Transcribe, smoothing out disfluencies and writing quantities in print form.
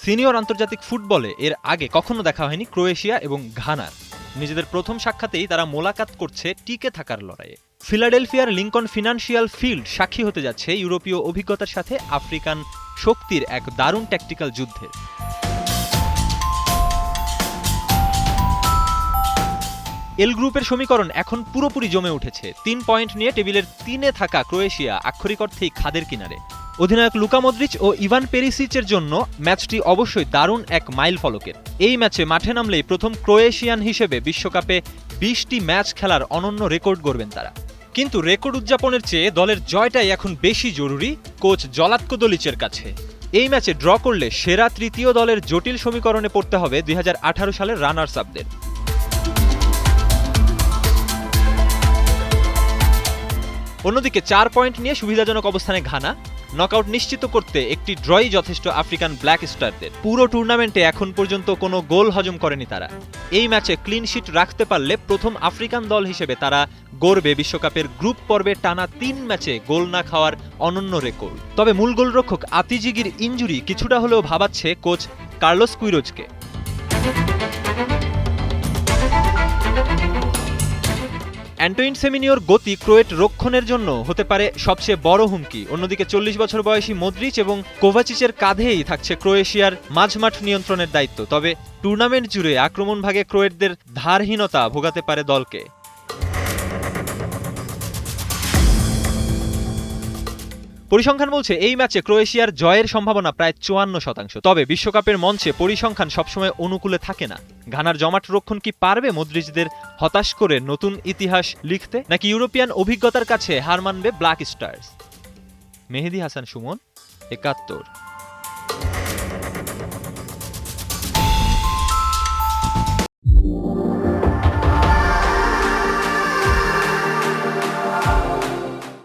Senior আন্তর্জাতিক ফুটবলে এর আগে কখনো দেখা হয়নি ক্রোয়েশিয়া এবং ঘানার। নিজেদের প্রথম সাক্ষাতেই তারা মোলাকাত করছে টিকে থাকার লড়াইয়ে। ফিলাডেলফিয়ার লিংকন ফিনান্সিয়াল ফিল্ড সাক্ষী হতে যাচ্ছে ইউরোপীয় অভিজ্ঞতার সাথে আফ্রিকান শক্তির এক দারুণ ট্যাকটিক্যাল যুদ্ধের। এল গ্রুপের সমীকরণ এখন পুরোপুরি জমে উঠেছে। ৩ পয়েন্ট নিয়ে টেবিলের ৩-এ থাকা ক্রোয়েশিয়া আক্ষরিক অর্থেই খাদের কিনারে। অধিনায়ক লুকা মদ্রিচ ও ইভান পেরিসিচের জন্য ম্যাচটি অবশ্যই দারুণ এক মাইল ফলকের। এই ম্যাচে মাঠে নামলেই প্রথম ক্রোয়েশিয়ান হিসেবে বিশ্বকাপে ২০টি ম্যাচ খেলার অনন্য রেকর্ড গড়বেন তারা। কিন্তু রেকর্ড উদযাপনের চেয়ে দলের জয়টাই এখন বেশি জরুরি কোচ জলাতকো দলিচের কাছে। এই ম্যাচে ড্র করলে সেরা তৃতীয় দলের জটিল সমীকরণে পড়তে হবে ২০১৮ সালের রানার্স আপদের। অন্যদিকে ৪ পয়েন্ট নিয়ে সুবিধাজনক অবস্থানে ঘানা। নকআউট নিশ্চিত করতে একটি ড্রই যথেষ্ট আফ্রিকান ব্ল্যাক স্টারদের। পুরো টুর্নামেন্টে এখন পর্যন্ত কোনো গোল হজম করেনি তারা। এই ম্যাচে ক্লিন শিট রাখতে পারলে প্রথম আফ্রিকান দল হিসেবে তারা গড়বে বিশ্বকাপের গ্রুপ পর্বে টানা ৩ ম্যাচে গোল না খাওয়ার অনন্য রেকর্ড। তবে মূল গোলরক্ষক আতিজিগির ইনজুরি কিছুটা হলেও ভাবাচ্ছে কোচ কার্লোস কুইরোজকে। অ্যান্টোইন সেমিনিওর গতি ক্রোয়েট রক্ষণের জন্য হতে পারে সবচেয়ে বড় হুমকি। অন্যদিকে ৪০ বছর বয়সী মদ্রিচ এবং কোভাচিচের কাঁধেই থাকছে ক্রোয়েশিয়ার মাঝমাঠ নিয়ন্ত্রণের দায়িত্ব। তবে টুর্নামেন্ট জুড়ে আক্রমণ ভাগে ক্রোয়েটদের ধারহীনতা ভোগাতে পারে দলকে। পরিসংখ্যান বলছে এই ম্যাচে ক্রোয়েশিয়ার জয়ের সম্ভাবনা প্রায় ৫৪%। তবে বিশ্বকাপের মঞ্চে পরিসংখ্যান সবসময় অনুকূলে থাকে না। ঘানার জমাট রক্ষণ কি পারবে মদ্রিচদের হতাশ করে নতুন ইতিহাস লিখতে, নাকি ইউরোপিয়ান অভিজ্ঞতার কাছে হার মানবে ব্ল্যাক স্টার্স? মেহেদী হাসান সুমন, ৭১।